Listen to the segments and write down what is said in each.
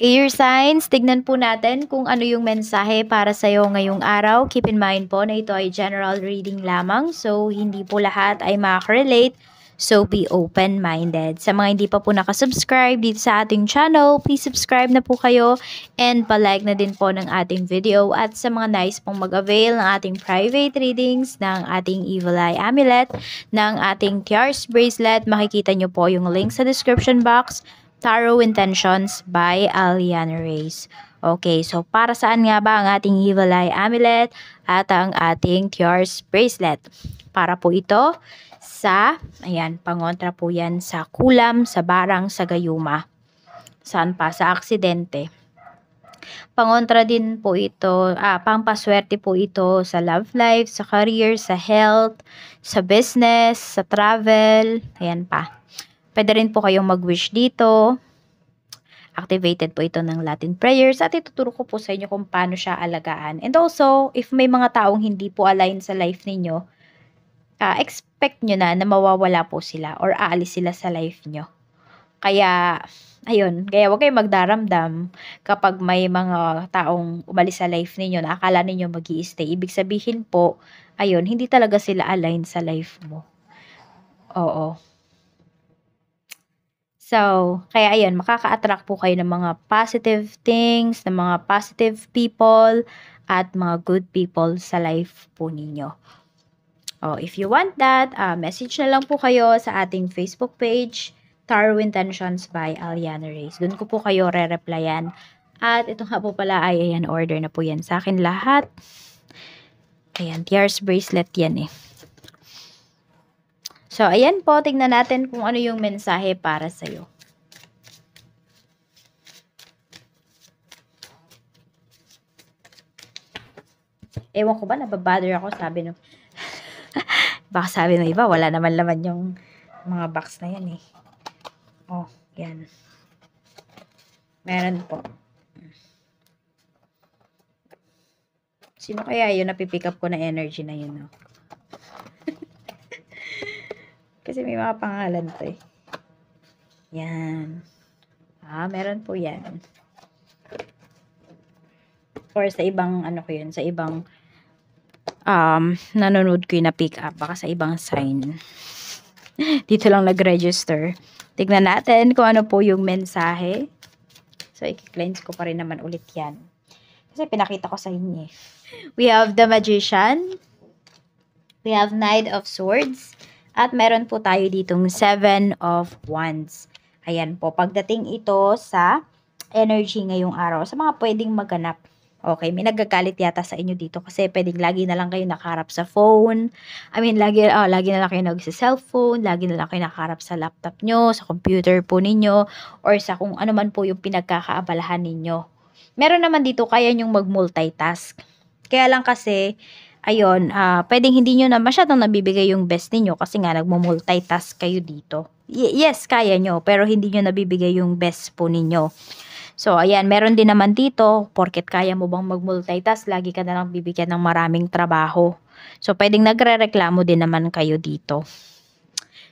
Air signs, tignan po natin kung ano yung mensahe para sa'yo ngayong araw. Keep in mind po na ito ay general reading lamang. So, hindi po lahat ay makaka-relate. So, be open-minded. Sa mga hindi pa po nakasubscribe dito sa ating channel, please subscribe na po kayo and palike na din po ng ating video. At sa mga nice pong mag-avail ng ating private readings, ng ating Evil Eye Amulet, ng ating Tiares Bracelet, makikita nyo po yung link sa description box. Tarot Intentions by Aliana Reyes. Okay, so para saan nga ba ang ating Evil Eye Amulet at ang ating Tiares Bracelet? Para po ito sa, ayan, pangontra po yan sa kulam, sa barang, sa gayuma. Saan pa? Sa aksidente. Pangontra din po ito, pampaswerte po ito sa love life, sa career, sa health, sa business, sa travel, ayan pa. Pwede rin po kayong mag-wish dito. Activated po ito ng Latin prayers at ituturo ko po sa inyo kung paano siya alagaan. And also, if may mga taong hindi po align sa life ninyo, expect nyo na mawawala po sila or aalis sila sa life nyo. Kaya, ayun, kaya huwag kayong magdaramdam kapag may mga taong umalis sa life ninyo na akala ninyo mag-i-stay. Ibig sabihin po, ayun, hindi talaga sila align sa life mo. Oo. So, kaya ayun, makaka-attract po kayo ng mga positive things, ng mga positive people, at mga good people sa life po ninyo. Oh, if you want that, message na lang po kayo sa ating Facebook page, Tarot Intentions by Aliana Reyes. Doon ko po kayo re-replyan. At ito nga po pala ay, ayan, order na po yan sa akin lahat. Ayan, Tiares Bracelet yan eh. So, ayan po, tignan natin kung ano yung mensahe para sa'yo. Ewan ko ba, nababother ako, sabi nung, baka sabi ng iba, wala naman laman yung mga box na yan eh. Oh, yan. Meron po. Sino kaya yun napipick up ko na energy na yun, no? Kasi may mga pangalan to eh. Yan. Meron po yan. Or sa ibang, ano ko yun, sa ibang, nanonood ko yun na pick up. Baka sa ibang sign. Dito lang nag-register. Tignan natin kung ano po yung mensahe. So, i-cleanse ko pa rin naman ulit yan. Kasi pinakita ko sa inyo eh. We have the Magician. We have Knight of Swords. At meron po tayo ditong 7 of Wands. Ayan po, pagdating ito sa energy ngayong araw, sa mga pwedeng maganap. Okay, may nagagalit yata sa inyo dito kasi pwedeng lagi na lang kayo nakaharap sa phone. I mean, lagi na lang kayo nagsa-cellphone, lagi na lang kayo nakaharap sa laptop nyo, sa computer po ninyo, or sa kung ano man po yung pinagkakaabalahan ninyo. Meron naman dito kaya nyong mag-multitask. Kaya lang kasi, ayun, pwedeng hindi nyo na masyadong nabibigay yung best ninyo kasi nga nagmo-multitask kayo dito. Yes, kaya nyo, pero hindi nyo nabibigay yung best po ninyo. So, ayan, meron din naman dito, porket kaya mo bang mag-multitask, lagi ka na lang bibigyan ng maraming trabaho. So, pwedeng nagre-reklamo din naman kayo dito.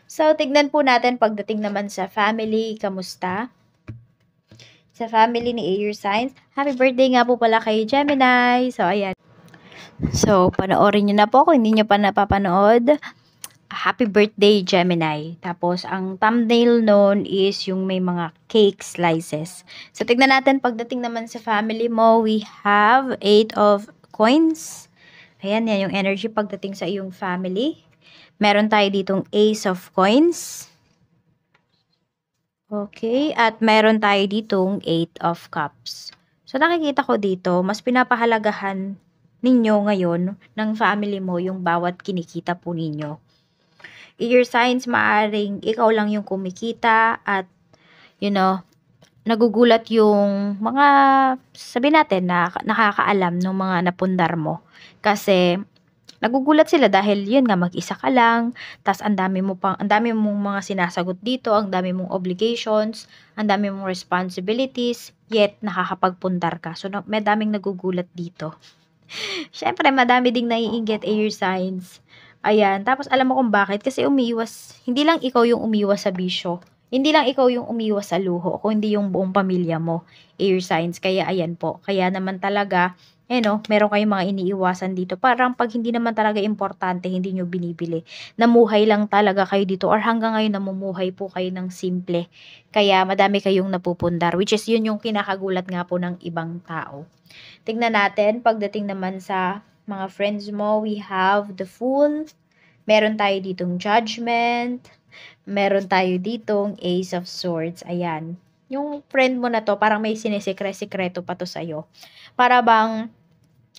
So, tignan po natin pagdating naman sa family, kamusta? Sa family ni Air Signs, happy birthday nga po pala kay Gemini. So, ayan. So, panoorin nyo na po kung hindi nyo pa napapanood. Happy birthday, Gemini. Tapos, ang thumbnail nun is yung may mga cake slices. So, tignan natin pagdating naman sa family mo, we have 8 of coins. Ayan, yan yung energy pagdating sa iyong family. Meron tayo ditong ace of coins. Okay, at meron tayo ditong 8 of cups. So, nakikita ko dito, mas pinapahalagahan ninyo ngayon ng family mo yung bawat kinikita po ninyo. Your signs, maaring ikaw lang yung kumikita at, nagugulat yung mga, sabi natin na nakakaalam ng mga napundar mo. Kasi, nagugulat sila dahil yun nga, mag-isa ka lang, tas ang dami mong mga sinasagot dito, ang dami mong obligations, ang dami mong responsibilities, yet nakakapagpundar ka. So, may daming nagugulat dito. Syempre, madami ding naiinggit air signs. Ayan, tapos alam mo kung bakit? Kasi hindi lang ikaw yung umiwas sa bisyo. Hindi lang ikaw yung umiwas sa luho, kundi yung buong pamilya mo, air signs. Kaya ayan po, kaya naman talaga, no, meron kayong mga iniiwasan dito. Parang pag hindi naman talaga importante, hindi nyo binibili. Namuhay lang talaga kayo dito or hanggang ngayon namumuhay po kayo ng simple. Kaya madami kayong napupundar, which is yun yung kinakagulat nga po ng ibang tao. Tignan natin, pagdating naman sa mga friends mo, we have the Fool. Meron tayo ditong Judgment. Meron tayo ditong Ace of Swords. Ayan. Yung friend mo na to, parang may sinisikre-sikreto pa to sa'yo. Para bang,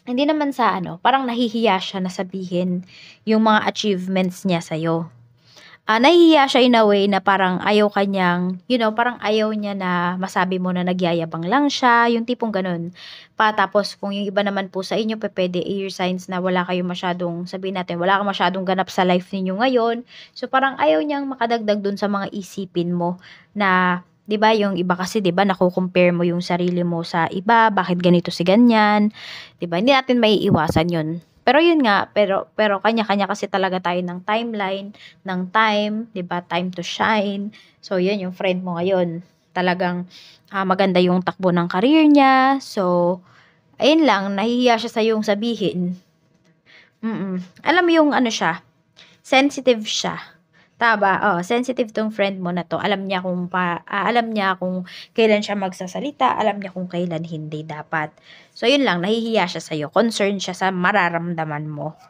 hindi naman sa parang nahihiya siya na sabihin yung mga achievements niya sa'yo. Nahihiya siya in a way na parang ayaw kanyang, parang ayaw niya na masabi mo na nagyayabang lang siya, yung tipong ganun. Tapos kung yung iba naman po sa inyo, pwede air signs na wala kayong masyadong, sabihin natin, wala kang masyadong ganap sa life ninyo ngayon. So parang ayaw niyang makadagdag dun sa mga isipin mo na, 'di ba, yung iba kasi 'di ba nako-compare mo yung sarili mo sa iba, bakit ganito si ganyan, 'di ba? Hindi natin maiiwasan 'yun. Pero yun nga, pero kanya-kanya kasi talaga tayo ng timeline, ng time, 'di ba? Time to shine. So yun yung friend mo ngayon. Talagang maganda yung takbo ng career niya. So ayun lang, nahihiya siya sa yung sabihin. Alam mo yung siya, sensitive siya. Tama, sensitive tong friend mo na 'to. Alam niya kung kailan siya magsasalita, alam niya kung kailan hindi dapat. So, yun lang, nahihiya siya sa'yo, concerned siya sa mararamdaman mo.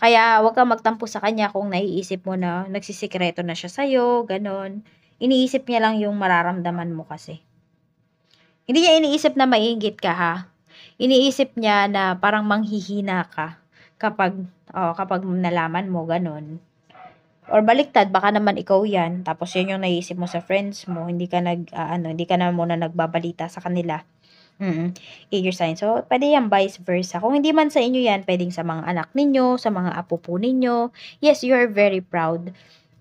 Kaya, huwag kang magtampo sa kanya kung naiisip mo na nagsisikreto na siya sa'yo, gano'n. Iniisip niya lang yung mararamdaman mo kasi. Hindi niya iniisip na maiinggit ka, ha? Iniisip niya na parang manghihina ka kapag nalaman mo, gano'n. Or baliktad, baka naman ikaw 'yan, tapos 'yan yung naiisip mo sa friends mo, hindi ka hindi ka na muna nagbabalita sa kanila. Eager sign. So, puwede 'yan vice versa. Kung hindi man sa inyo 'yan, puwedeng sa mga anak ninyo, sa mga apo po ninyo. Yes, you are very proud.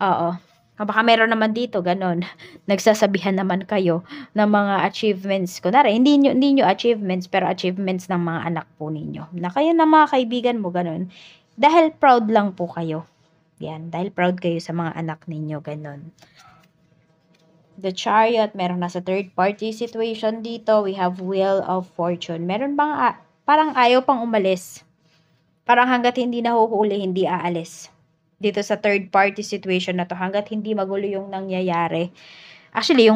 Oo. Baka meron naman dito gano'n, nagsasabihan naman kayo ng mga achievements. Kunwari hindi niyo achievements, pero achievements ng mga anak po ninyo, na kayo ng mga kaibigan mo, gano'n. Dahil proud lang po kayo. Yan, dahil proud kayo sa mga anak ninyo, ganun. The Chariot, meron nasa third party situation dito. We have Wheel of Fortune. Meron bang parang ayaw pang umalis? Parang hanggat hindi nahuhuli, hindi aalis. Dito sa third party situation na to, hanggat hindi magulo yung nangyayari. Actually,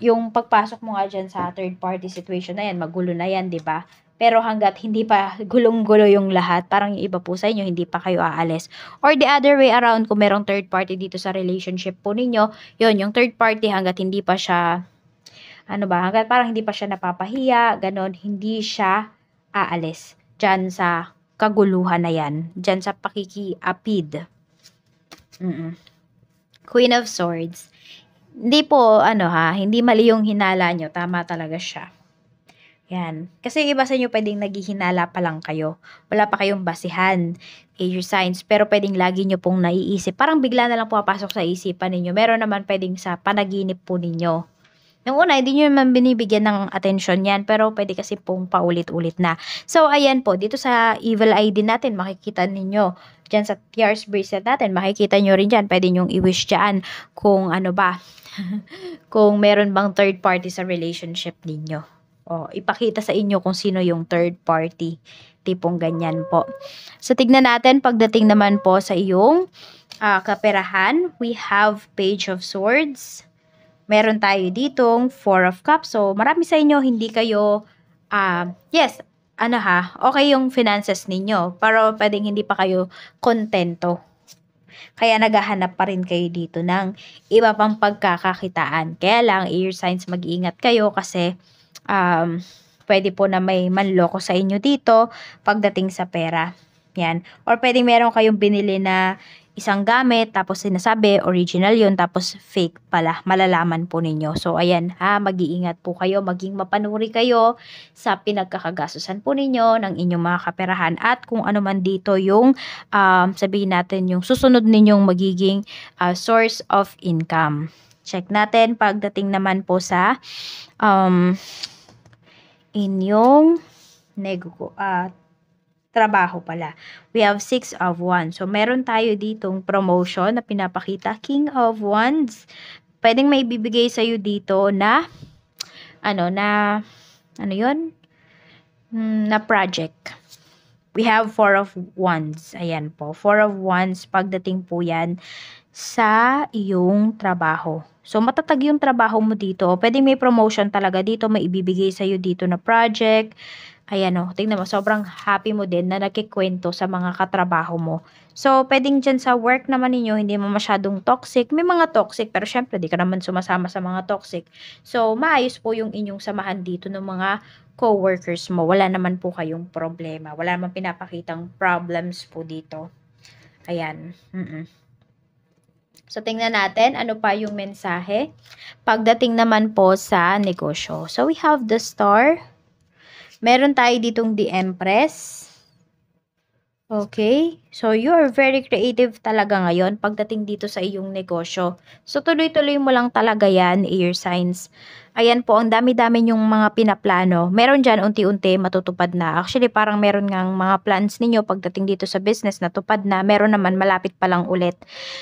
yung pagpasok mo nga dyan sa third party situation na yan, magulo na yan, di ba? Pero hanggat hindi pa gulong-gulo yung lahat, parang yung iba po sa inyo, hindi pa kayo aalis. Or the other way around, kung merong third party dito sa relationship po ninyo, yun, yung third party hanggat hindi pa siya, hanggat parang hindi pa siya napapahiya, ganon, hindi siya aalis dyan sa kaguluhan na yan, dyan sa pakikiapid. Queen of Swords. Hindi po, hindi mali yung hinala nyo. Tama talaga siya. Yan. Kasi iba sa inyo pwedeng naghihinala pa lang kayo. Wala pa kayong basihan, air signs, pero pwedeng lagi nyo pong naiisip. Parang bigla na lang pumapasok sa isipan ninyo. Meron naman pwedeng sa panaginip po ninyo. Yung una, hindi nyo naman binibigyan ng atensyon yan, pero pwede kasi pong paulit-ulit na. So, ayan po, dito sa Evil Eye din natin, makikita ninyo. Diyan sa Tears Bracelet natin, makikita nyo rin dyan. Pwede nyong i-wish dyan kung kung meron bang third party sa relationship ninyo. Ipakita sa inyo kung sino yung third party. Tipong ganyan po. So, tignan natin pagdating naman po sa iyong kaperahan. We have Page of Swords. Meron tayo ditong Four of Cups. So, marami sa inyo, hindi kayo, yes, okay yung finances ninyo. Pero pwedeng hindi pa kayo kontento. Kaya naghahanap pa rin kayo dito ng iba pang pagkakakitaan. Kaya lang, air signs, mag-iingat kayo kasi pwede po na may manloko sa inyo dito pagdating sa pera. Yan. Or pwede meron kayong binili na isang gamit, tapos sinasabi, original yun, tapos fake pala. Malalaman po ninyo. So, ayan, mag-iingat po kayo, maging mapanuri kayo sa pinagkakagastusan po ninyo ng inyong mga kaperahan at kung ano man dito yung, sabihin natin, yung susunod ninyong magiging source of income. Check natin pagdating naman po sa inyong trabaho pala. We have 6 of Wands. So, meron tayo ditong promotion na pinapakita. King of Wands. pwedeng may bibigay sa'yo dito na, ano yun? Na project. We have 4 of Wands. Ayan po. 4 of Wands, pagdating po yan sa iyong trabaho. So, matatag yung trabaho mo dito. Pwedeng may promotion talaga dito. May ibibigay sa'yo dito na project. Ayan o, tingnan mo, sobrang happy mo din na nagkikwento sa mga katrabaho mo. So, pwedeng dyan sa work naman ninyo, hindi mo masyadong toxic. May mga toxic, pero syempre, di ka naman sumasama sa mga toxic. So, maayos po yung inyong samahan dito ng mga co-workers mo. Wala naman po kayong problema. Wala naman pinapakitang problems po dito. Ayan. So, tingnan natin ano pa yung mensahe pagdating naman po sa negosyo. So, we have the Star. Meron tayo ditong the Empress. Okay? So, you are very creative talaga ngayon pagdating dito sa iyong negosyo. So, tuloy-tuloy mo lang talaga yan, air signs. Ayan po, ang dami-dami yung mga pinaplano. Meron dyan, unti-unti matutupad na. Actually, parang meron ngang mga plans ninyo pagdating dito sa business na tupad na. Meron naman, malapit pa lang ulit.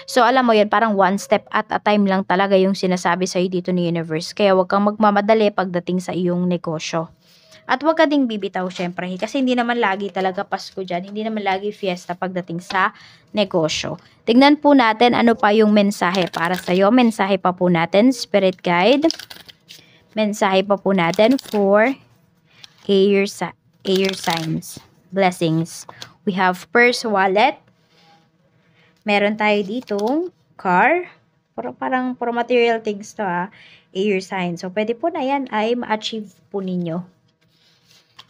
So, alam mo yan, parang one step at a time lang talaga yung sinasabi sa'yo dito ni Universe. Kaya huwag kang magmamadali pagdating sa iyong negosyo. At huwag ka ding bibitaw syempre kasi hindi naman lagi talaga Pasko dyan, hindi naman lagi fiesta pagdating sa negosyo. Tignan po natin ano pa yung mensahe para sa'yo. Mensahe pa po natin, Spirit Guide. Mensahe pa po natin for air signs. Blessings. We have purse, wallet. Meron tayo ditong car. Parang material things to air signs. So, pwede po na yan ay ma-achieve po ninyo.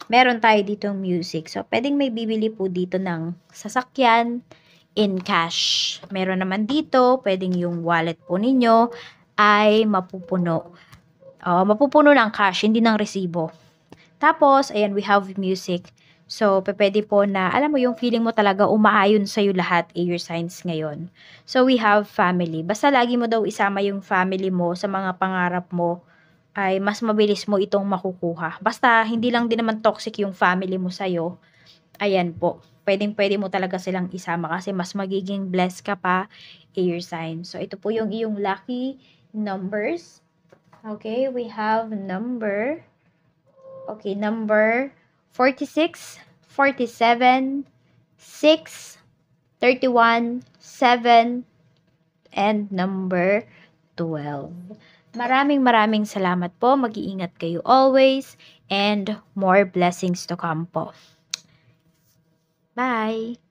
Meron tayo ditong music. So, pwedeng may bibili po dito ng sasakyan in cash. Meron naman dito, pwedeng yung wallet po ninyo ay mapupuno. Mapupuno ng cash, hindi ng resibo. Tapos, ayan, we have music. So, pwede po na, alam mo, yung feeling mo talaga umaayon sa'yo lahat, air signs ngayon. So, we have family. Basta lagi mo daw isama yung family mo sa mga pangarap mo, ay mas mabilis mo itong makukuha. Basta, hindi lang din naman toxic yung family mo sa'yo. Ayan po. Pwedeng-pwede mo talaga silang isama kasi mas magiging blessed ka pa, air sign. So, ito po yung iyong lucky numbers. Okay, we have number 46, 47, 6, 31, 7, and number 12. Maraming salamat po. Mag-iingat kayo always and more blessings to come po. Bye!